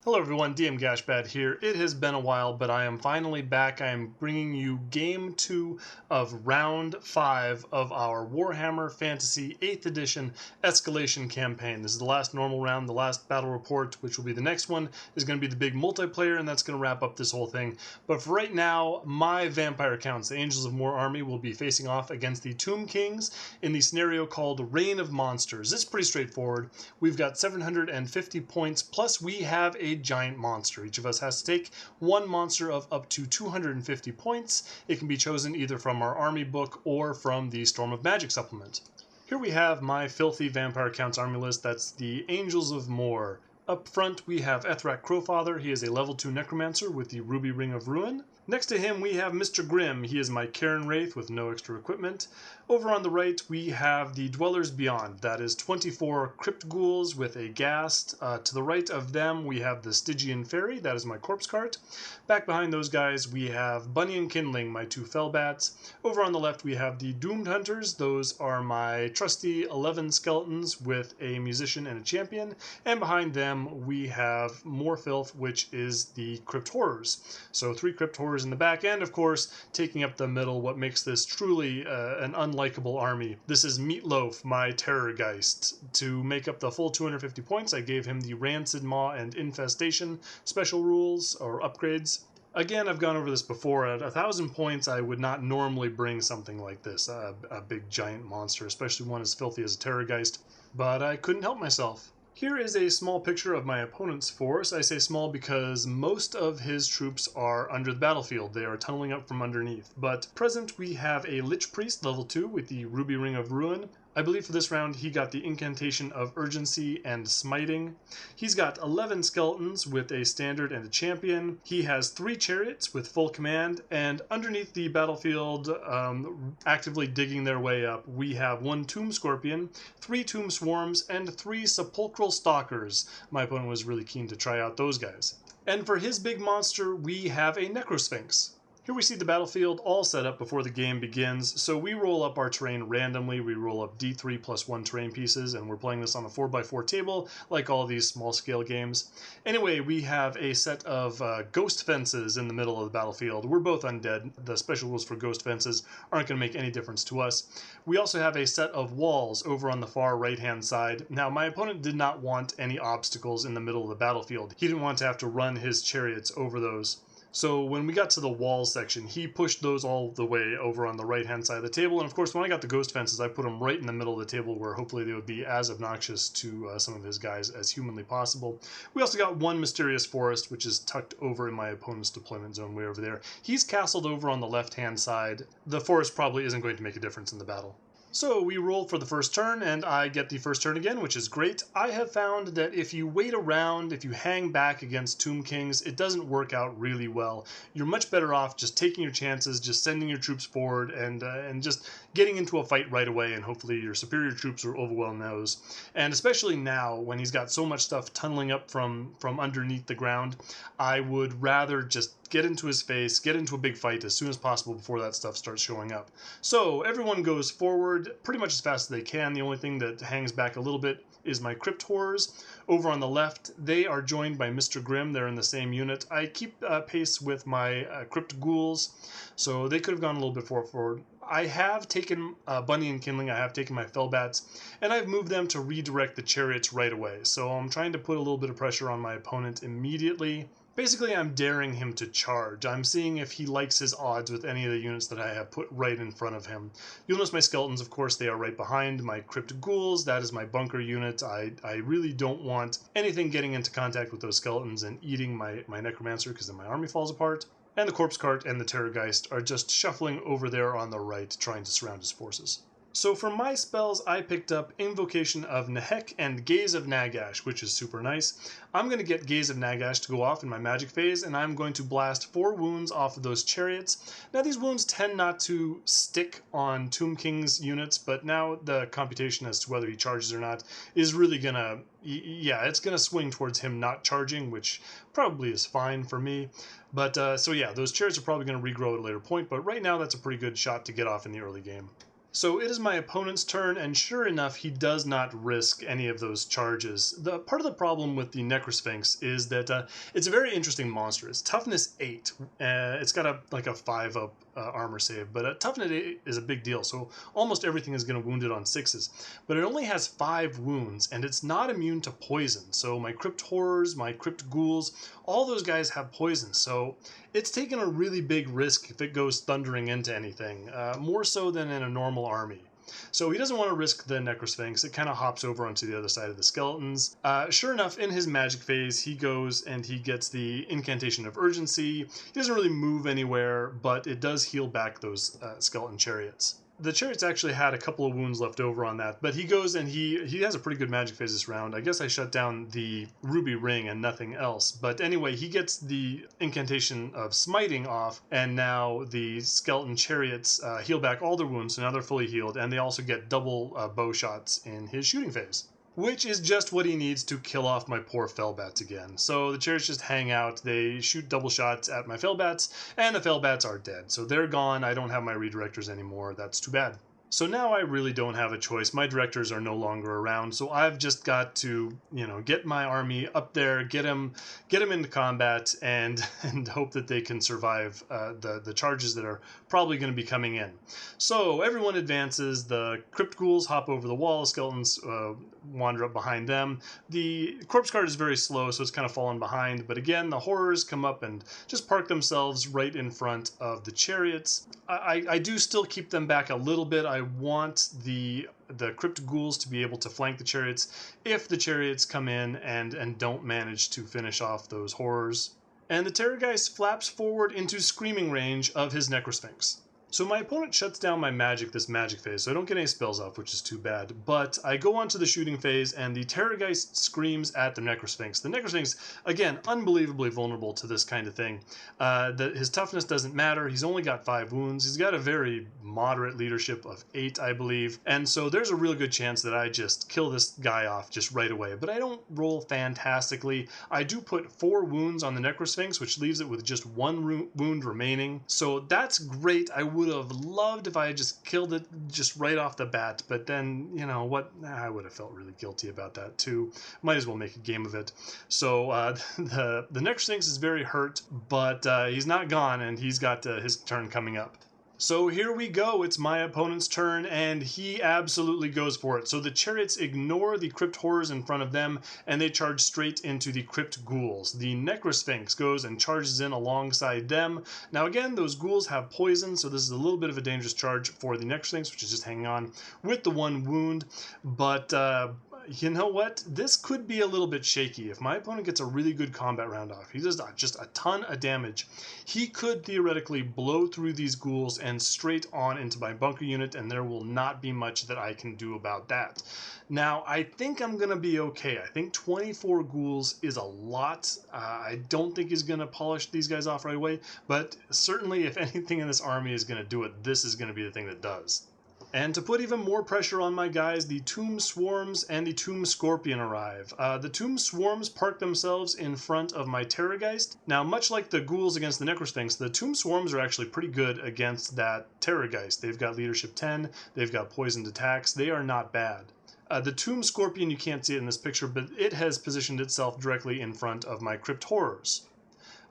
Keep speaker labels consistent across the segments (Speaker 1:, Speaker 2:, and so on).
Speaker 1: Hello everyone, DM Gashbad here. It has been a while, but I am finally back. I am bringing you Game 2 of Round 5 of our Warhammer Fantasy 8th Edition Escalation campaign. This is the last normal round, the last battle report, which will be the next one, is going to be the big multiplayer, and that's going to wrap up this whole thing. But for right now, my vampire counts, the Angels of Morr army, will be facing off against the Tomb Kings in the scenario called Reign of Monsters. It's pretty straightforward. We've got 750 points, plus we have a giant monster. Each of us has to take one monster of up to 250 points. It can be chosen either from our army book or from the Storm of Magic supplement. Here we have my filthy vampire counts army list. That's the Angels of Morr. Up front we have Ethrak Crowfather. He is a level 2 necromancer with the Ruby Ring of Ruin. Next to him we have Mr. Grimm. He is my Cairn Wraith with no extra equipment. Over on the right we have the Dwellers Beyond. That is 24 Crypt Ghouls with a Ghast. To the right of them we have the Stygian Fairy. That is my Corpse Cart. Back behind those guys we have Bunny and Kindling, my 2 Fellbats. Over on the left we have the Doomed Hunters. Those are my trusty 11 Skeletons with a Musician and a Champion. And behind them we have More Filth, which is the Crypt Horrors. So 3 Crypt Horrors in the back, and of course taking up the middle, what makes this truly an unlikable army. This is Meatloaf, my Terrorgheist. To make up the full 250 points, I gave him the Rancid Maw and Infestation special rules or upgrades. Again, I've gone over this before. At 1,000 points, I would not normally bring something like this, a big giant monster, especially one as filthy as a Terrorgheist, but I couldn't help myself. Here is a small picture of my opponent's force. I say small because most of his troops are under the battlefield. They are tunneling up from underneath. But present we have a Lich Priest, level 2, with the Ruby Ring of Ruin. I believe for this round he got the Incantation of Urgency and Smiting. He's got 11 Skeletons with a Standard and a Champion. He has 3 Chariots with full command, and underneath the battlefield, actively digging their way up, we have 1 Tomb Scorpion, 3 Tomb Swarms, and 3 Sepulchral Stalkers. My opponent was really keen to try out those guys. And for his big monster, we have a Necrosphinx. Here we see the battlefield all set up before the game begins, so we roll up our terrain randomly. We roll up D3 plus 1 terrain pieces, and we're playing this on a 4x4 table, like all these small-scale games. Anyway, we have a set of ghost fences in the middle of the battlefield. We're both undead. The special rules for ghost fences aren't going to make any difference to us. We also have a set of walls over on the far right-hand side. Now, my opponent did not want any obstacles in the middle of the battlefield. He didn't want to have to run his chariots over those. So when we got to the wall section, he pushed those all the way over on the right-hand side of the table. And of course, when I got the ghost fences, I put them right in the middle of the table where hopefully they would be as obnoxious to some of his guys as humanly possible. We also got 1 Mysterious Forest, which is tucked over in my opponent's deployment zone way over there. He's castled over on the left-hand side. The forest probably isn't going to make a difference in the battle. So we roll for the first turn, and I get the first turn again, which is great. I have found that if you wait around, if you hang back against Tomb Kings, it doesn't work out really well. You're much better off just taking your chances, just sending your troops forward, and just getting into a fight right away, and hopefully your superior troops will overwhelm those. And especially now, when he's got so much stuff tunneling up from underneath the ground, I would rather just get into his face, get into a big fight as soon as possible before that stuff starts showing up. So everyone goes forward pretty much as fast as they can. The only thing that hangs back a little bit is my Crypt Horrors. Over on the left, they are joined by Mr. Grimm. They're in the same unit. I keep pace with my Crypt Ghouls, so they could have gone a little bit forward. I have taken Bunny and Kindling, I have taken my Fellbats, and I've moved them to redirect the chariots right away. So I'm trying to put a little bit of pressure on my opponent immediately. Basically, I'm daring him to charge. I'm seeing if he likes his odds with any of the units that I have put right in front of him. You'll notice my Skeletons, of course, they are right behind my Crypt Ghouls. That is my bunker unit. I really don't want anything getting into contact with those Skeletons and eating my Necromancer, because then my army falls apart. And the Corpse Cart and the Terrorgheist are just shuffling over there on the right, trying to surround his forces. So for my spells, I picked up Invocation of Nehek and Gaze of Nagash, which is super nice. I'm going to get Gaze of Nagash to go off in my magic phase, and I'm going to blast 4 wounds off of those chariots. Now, these wounds tend not to stick on Tomb King's units, but now the computation as to whether he charges or not is really going to, yeah, it's going to swing towards him not charging, which probably is fine for me. But, so yeah, those chariots are probably going to regrow at a later point, but right now that's a pretty good shot to get off in the early game. So it is my opponent's turn, and sure enough, he does not risk any of those charges. The part of the problem with the Necrosphinx is that it's a very interesting monster. It's toughness 8. It's got a 5 up armor save, but a toughness 8 is a big deal, so almost everything is going to wound it on 6s. But it only has 5 wounds, and it's not immune to poison. So my Crypt Horrors, my Crypt Ghouls, all those guys have poison, so it's taken a really big risk if it goes thundering into anything, more so than in a normal army. So he doesn't want to risk the Necrosphinx. It kind of hops over onto the other side of the skeletons. Sure enough, in his magic phase, he goes and he gets the Incantation of Urgency. He doesn't really move anywhere, but it does heal back those skeleton chariots. The chariots actually had a couple of wounds left over on that, but he goes and he has a pretty good magic phase this round. I guess I shut down the ruby ring and nothing else, but anyway, he gets the incantation of smiting off, and now the skeleton chariots heal back all their wounds, so now they're fully healed, and they also get double bow shots in his shooting phase, which is just what he needs to kill off my poor Fellbats again. So the chariots just hang out, they shoot double shots at my Fellbats, and the Fellbats are dead. So they're gone, I don't have my redirectors anymore, that's too bad. So now I really don't have a choice. My directors are no longer around, so I've just got to, get my army up there, get them into combat, and hope that they can survive the charges that are probably going to be coming in. So everyone advances. The Crypt Ghouls hop over the wall. Skeletons wander up behind them. The Corpse Guard is very slow, so it's kind of fallen behind. But again, the Horrors come up and just park themselves right in front of the chariots. I do still keep them back a little bit. I want the Crypt Ghouls to be able to flank the chariots if the chariots come in and don't manage to finish off those Horrors. And the Terrorgheist flaps forward into screaming range of his Necrosphinx. So my opponent shuts down my magic this magic phase, so I don't get any spells off, which is too bad. But I go on to the shooting phase, and the Terrorgheist screams at the Necrosphinx. The Necrosphinx, again, unbelievably vulnerable to this kind of thing. His toughness doesn't matter. He's only got 5 wounds. He's got a very moderate leadership of 8, I believe. And so there's a real good chance that I just kill this guy off just right away. But I don't roll fantastically. I do put 4 wounds on the Necrosphinx, which leaves it with just 1 wound remaining. So that's great. I would have loved if I had just killed it just right off the bat, but then, I would have felt really guilty about that too. Might as well make a game of it. So the Necrosphinx is very hurt, but he's not gone, and he's got his turn coming up. So here we go, it's my opponent's turn, and he absolutely goes for it. So the chariots ignore the Crypt Horrors in front of them, and they charge straight into the Crypt Ghouls. The Necrosphinx goes and charges in alongside them. Now again, those ghouls have poison, so this is a little bit of a dangerous charge for the Necrosphinx, which is just hanging on with the 1 wound, but you know what? This could be a little bit shaky. If my opponent gets a really good combat round off, he does just a ton of damage, he could theoretically blow through these ghouls and straight on into my bunker unit, and there will not be much that I can do about that. Now, I think I'm going to be okay. I think 24 ghouls is a lot. I don't think he's going to polish these guys off right away, but certainly if anything in this army is going to do it, this is going to be the thing that does. And to put even more pressure on my guys, the Tomb Swarms and the Tomb Scorpion arrive. The Tomb Swarms park themselves in front of my Terrorgheist. Now, much like the ghouls against the Necrosphinx, the Tomb Swarms are actually pretty good against that Terrorgheist. They've got leadership 10, they've got poisoned attacks, they are not bad. The Tomb Scorpion, you can't see it in this picture, but it has positioned itself directly in front of my Crypt Horrors.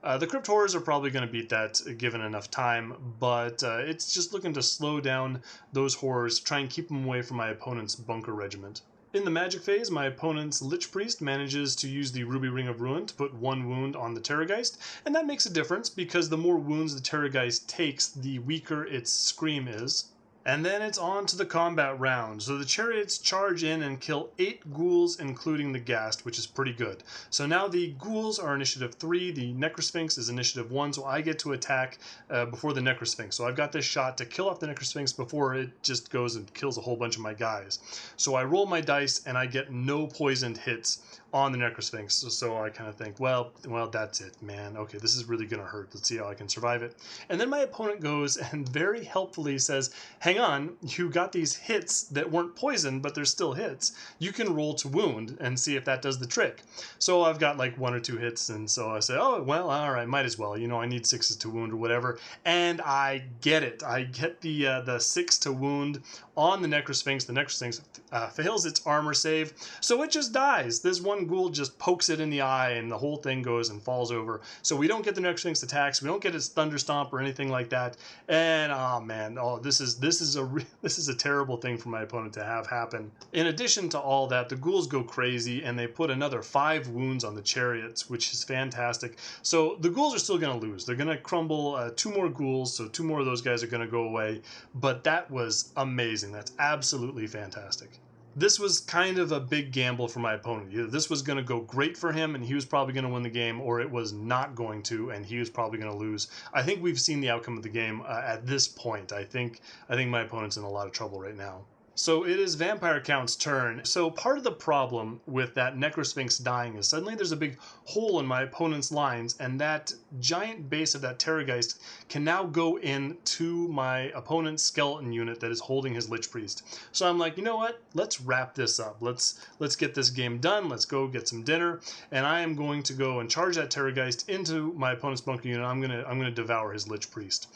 Speaker 1: The Crypt Horrors are probably going to beat that given enough time, but it's just looking to slow down those horrors, try and keep them away from my opponent's bunker regiment. In the magic phase, my opponent's Lich Priest manages to use the Ruby Ring of Ruin to put 1 wound on the Terrorgheist, and that makes a difference because the more wounds the Terrorgheist takes, the weaker its scream is. And then it's on to the combat round. So the chariots charge in and kill 8 ghouls, including the Ghast, which is pretty good. So now the ghouls are initiative 3, the Necrosphinx is initiative 1, so I get to attack before the Necrosphinx. So I've got this shot to kill off the Necrosphinx before it just goes and kills a whole bunch of my guys. So I roll my dice and I get no poisoned hits on the Necrosphinx. So I kind of think, well, that's it, man. Okay, this is really going to hurt. Let's see how I can survive it. And then my opponent goes and very helpfully says, hang hang on, you got these hits that weren't poison, but they're still hits. You can roll to wound and see if that does the trick. So I've got like 1 or 2 hits, and so I say, oh, well, all right, might as well. You know, I need 6s to wound or whatever. And I get it. I get the 6 to wound on the Necrosphinx. The Necrosphinx fails its armor save, so it just dies. This one ghoul just pokes it in the eye, and the whole thing goes and falls over. So we don't get the Necrosphinx attacks. We don't get its Thunder Stomp or anything like that. And oh man, this is a terrible thing for my opponent to have happen. In addition to all that, the ghouls go crazy, and they put another 5 wounds on the chariots, which is fantastic. So the ghouls are still going to lose. They're going to crumble 2 more ghouls, so 2 more of those guys are going to go away. But that was amazing. That's absolutely fantastic. This was kind of a big gamble for my opponent. Either this was going to go great for him and he was probably going to win the game, or it was not going to and he was probably going to lose. I think we've seen the outcome of the game at this point. I think my opponent's in a lot of trouble right now. So it is Vampire Count's turn. So part of the problem with that Necrosphinx dying is suddenly there's a big hole in my opponent's lines, and that giant base of that Terrorgheist can now go into my opponent's skeleton unit that is holding his Lich Priest. So I'm like, you know what? Let's wrap this up. Let's get this game done. Let's go get some dinner, and I am going to go and charge that Terrorgheist into my opponent's bunker unit. I'm gonna devour his Lich Priest.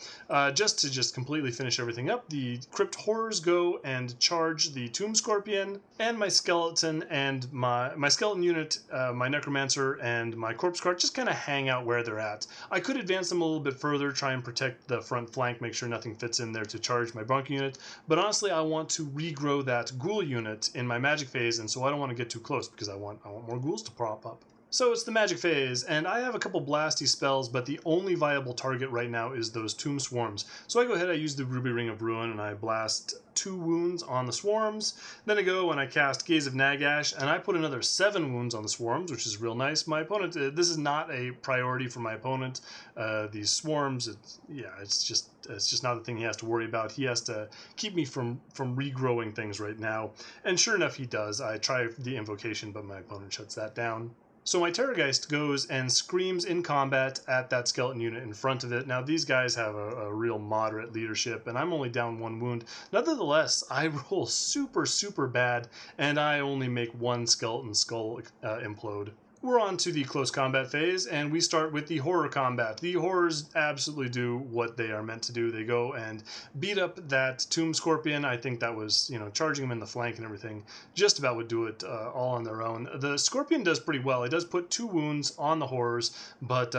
Speaker 1: Just to completely finish everything up, the Crypt Horrors go and charge the Tomb Scorpion, and my skeleton and my skeleton unit, my Necromancer and my Corpse Cart just kind of hang out where they're at. I could advance them a little bit further, try and protect the front flank, make sure nothing fits in there to charge my bunker unit, but honestly I want to regrow that ghoul unit in my magic phase, and so I don't want to get too close because I want more ghouls to prop up. So it's the magic phase, and I have a couple blasty spells, but the only viable target right now is those tomb swarms. So I go ahead, I use the Ruby Ring of Ruin, and I blast 2 wounds on the swarms. Then I go and I cast Gaze of Nagash, and I put another 7 wounds on the swarms, which is real nice. My opponent, this is not a priority for my opponent. These swarms, it's just not a thing he has to worry about. He has to keep me from regrowing things right now. And sure enough, he does. I try the invocation, but my opponent shuts that down. So my Terrorgheist goes and screams in combat at that skeleton unit in front of it. Now these guys have a real moderate leadership, and I'm only down 1 wound. Nevertheless, I roll super bad, and I only make 1 skeleton skull implode. We're on to the close combat phase, and we start with the horror combat. The horrors absolutely do what they are meant to do. They go and beat up that Tomb Scorpion. I think that was, charging him in the flank and everything, just about would do it all on their own. The Scorpion does pretty well. It does put 2 wounds on the horrors, but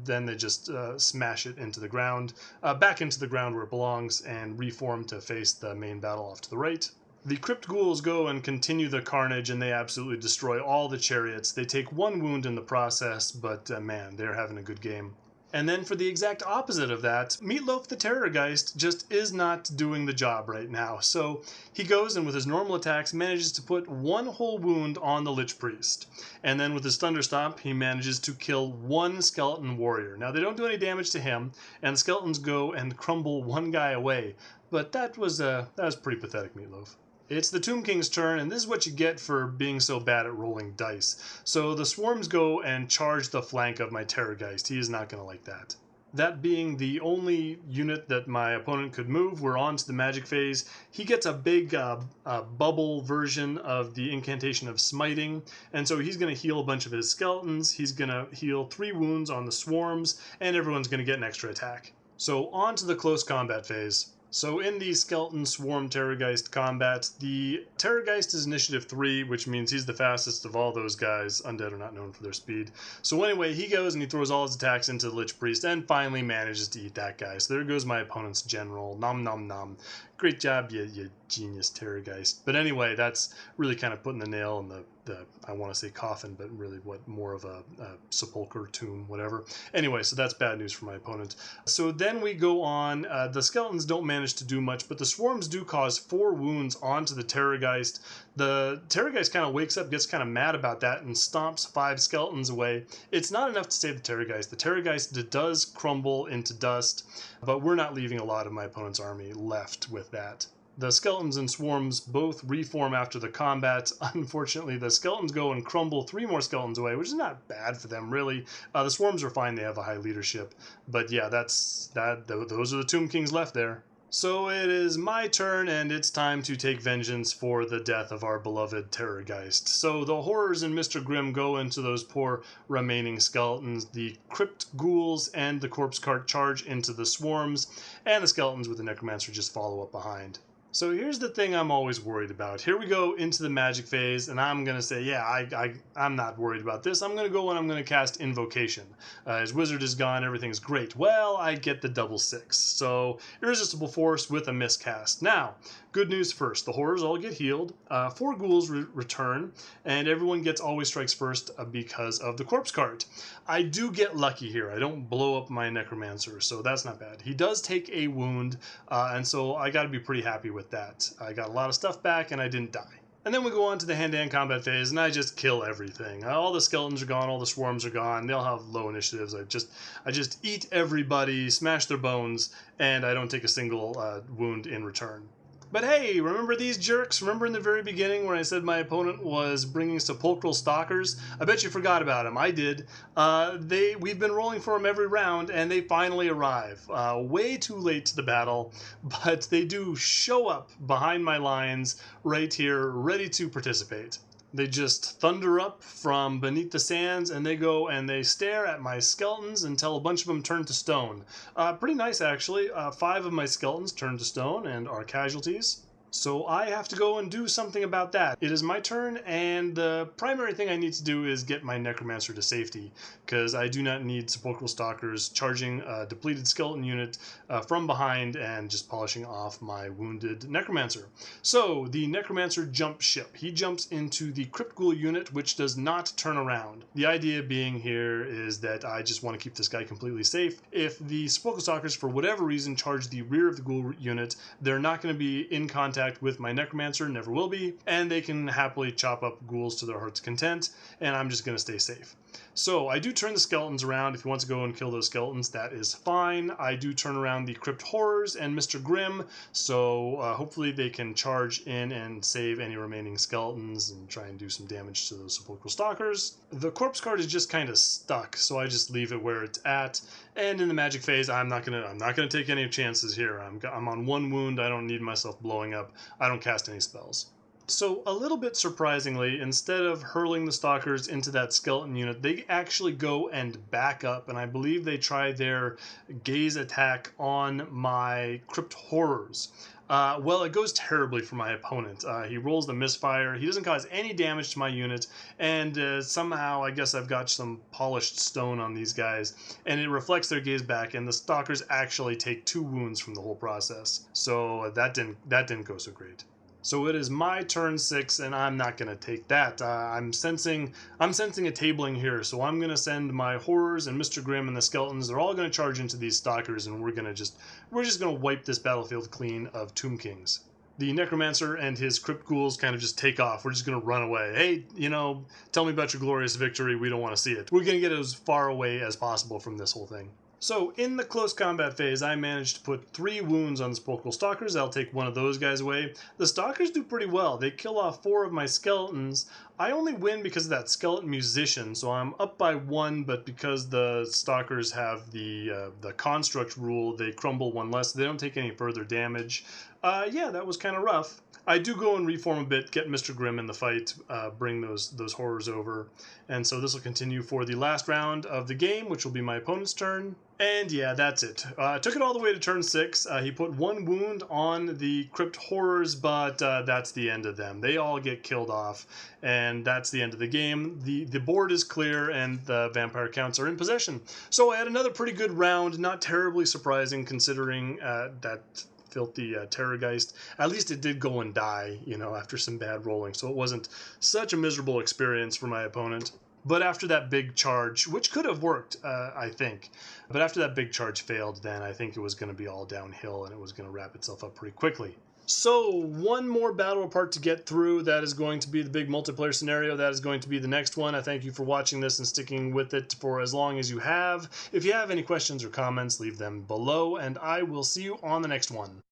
Speaker 1: then they just smash it into the ground, back into the ground where it belongs, and reform to face the main battle off to the right. The Crypt Ghouls go and continue the carnage, and they absolutely destroy all the chariots. They take 1 wound in the process, but man, they're having a good game. And then for the exact opposite of that, Meatloaf the Terrorgheist just is not doing the job right now. So he goes and with his normal attacks manages to put 1 whole wound on the Lich Priest. And then with his Thunderstomp, he manages to kill 1 skeleton warrior. Now they don't do any damage to him, and the skeletons go and crumble 1 guy away. But that was pretty pathetic, Meatloaf. It's the Tomb King's turn, and this is what you get for being so bad at rolling dice. So the swarms go and charge the flank of my Terrorgheist. He is not going to like that. That being the only unit that my opponent could move, we're on to the magic phase. He gets a big bubble version of the incantation of smiting, and so he's going to heal a bunch of his skeletons. He's going to heal 3 wounds on the swarms, and everyone's going to get an extra attack. So on to the close combat phase. So in the Skeleton Swarm Terrorgheist combat, the Terrorgheist is initiative 3, which means he's the fastest of all those guys. Undead are not known for their speed. So anyway, he goes and he throws all his attacks into the Lich Priest and finally manages to eat that guy. So there goes my opponent's general. Nom nom nom. Great job, you genius Terrorgheist. But anyway, that's really kind of putting the nail in the I want to say coffin, but really more of a sepulcher, tomb, whatever. Anyway, so that's bad news for my opponent. So then we go on. The skeletons don't manage to do much, but the swarms do cause 4 wounds onto the Terrorgheist. The Terrorgheist kind of wakes up, gets kind of mad about that, and stomps 5 skeletons away. It's not enough to save the Terrorgheist. The Terrorgheist does crumble into dust, but we're not leaving a lot of my opponent's army left with that. The skeletons and swarms both reform after the combat. Unfortunately, the skeletons go and crumble 3 more skeletons away, which is not bad for them, really. The swarms are fine. They have a high leadership. But yeah, those are the Tomb Kings left there. So it is my turn, and it's time to take vengeance for the death of our beloved Terrorgheist. So the horrors and Mr. Grimm go into those poor remaining skeletons. The crypt ghouls and the corpse cart charge into the swarms, and the skeletons with the necromancer just follow up behind. So here's the thing I'm always worried about. Here we go into the magic phase, and I'm going to say, yeah, I'm not worried about this. I'm going to go and I'm going to cast Invocation. His wizard is gone, everything's great. Well, I get the double 6. So Irresistible Force with a miscast. Now, good news first. The horrors all get healed. 4 ghouls return, and everyone gets Always Strikes First because of the corpse cart. I do get lucky here. I don't blow up my necromancer, so that's not bad. He does take a wound, and so I got to be pretty happy with that. I got a lot of stuff back, and I didn't die. And then we go on to the hand-to-hand combat phase, and I just kill everything. All the skeletons are gone, all the swarms are gone. They'll have low initiatives. I just eat everybody, smash their bones, and I don't take a single wound in return. But hey, remember these jerks? Remember in the very beginning when I said my opponent was bringing sepulchral stalkers? I bet you forgot about them. I did. We've been rolling for them every round, and they finally arrive. Way too late to the battle, but they do show up behind my lines right here, ready to participate. They just thunder up from beneath the sands, and they go and they stare at my skeletons until a bunch of them turn to stone. Pretty nice, actually. 5 of my skeletons turn to stone and are casualties. So I have to go and do something about that. It is my turn, and the primary thing I need to do is get my necromancer to safety, because I do not need sepulchral stalkers charging a depleted skeleton unit from behind and just polishing off my wounded necromancer. So the necromancer jumps ship. He jumps into the crypt ghoul unit, which does not turn around. The idea being here is that I just want to keep this guy completely safe. If the sepulchral stalkers, for whatever reason, charge the rear of the ghoul unit, they're not going to be in contact with my necromancer, never will be, and they can happily chop up ghouls to their heart's content, and I'm just going to stay safe. So I do turn the skeletons around. If you want to go and kill those skeletons, that is fine. I do turn around the crypt horrors and Mr. Grimm, so hopefully they can charge in and save any remaining skeletons and try and do some damage to those sepulchral stalkers. The corpse cart is just kind of stuck, so I just leave it where it's at. And in the magic phase, I'm not gonna take any chances here. I'm on 1 wound. I don't need myself blowing up. I don't cast any spells. So a little bit surprisingly, instead of hurling the stalkers into that skeleton unit, they actually go and back up, and I believe they try their gaze attack on my crypt horrors. Well, it goes terribly for my opponent. He rolls the misfire. He doesn't cause any damage to my unit, and somehow I guess I've got some polished stone on these guys, and it reflects their gaze back, and the stalkers actually take 2 wounds from the whole process. So that didn't go so great. So it is my turn 6, and I'm not going to take that. I'm sensing a tabling here, so I'm going to send my horrors and Mr. Grimm and the skeletons. They're all going to charge into these stalkers, and we're just going to wipe this battlefield clean of Tomb Kings. The necromancer and his crypt ghouls kind of just take off. We're just going to run away. Hey, tell me about your glorious victory. We don't want to see it. We're going to get as far away as possible from this whole thing. So in the close combat phase, I managed to put 3 wounds on the sepulchral stalkers. I'll take one of those guys away. The stalkers do pretty well. They kill off 4 of my skeletons. I only win because of that skeleton musician, so I'm up by 1, but because the stalkers have the construct rule, they crumble 1 less. So they don't take any further damage. Yeah, that was kind of rough. I do go and reform a bit, get Mr. Grimm in the fight, bring those horrors over. And so this will continue for the last round of the game, which will be my opponent's turn. And yeah, that's it. Took it all the way to turn 6. He put 1 wound on the crypt horrors, but that's the end of them. They all get killed off, and that's the end of the game. The board is clear, and the vampire counts are in possession. So I had another pretty good round, not terribly surprising considering that filthy Terrorgheist. At least it did go and die, after some bad rolling, so it wasn't such a miserable experience for my opponent. But after that big charge, which could have worked, I think, but after that big charge failed, then I think it was going to be all downhill, and it was going to wrap itself up pretty quickly. So, 1 more battle part to get through. That is going to be the big multiplayer scenario. That is going to be the next one. I thank you for watching this and sticking with it for as long as you have. If you have any questions or comments, leave them below, and I will see you on the next one.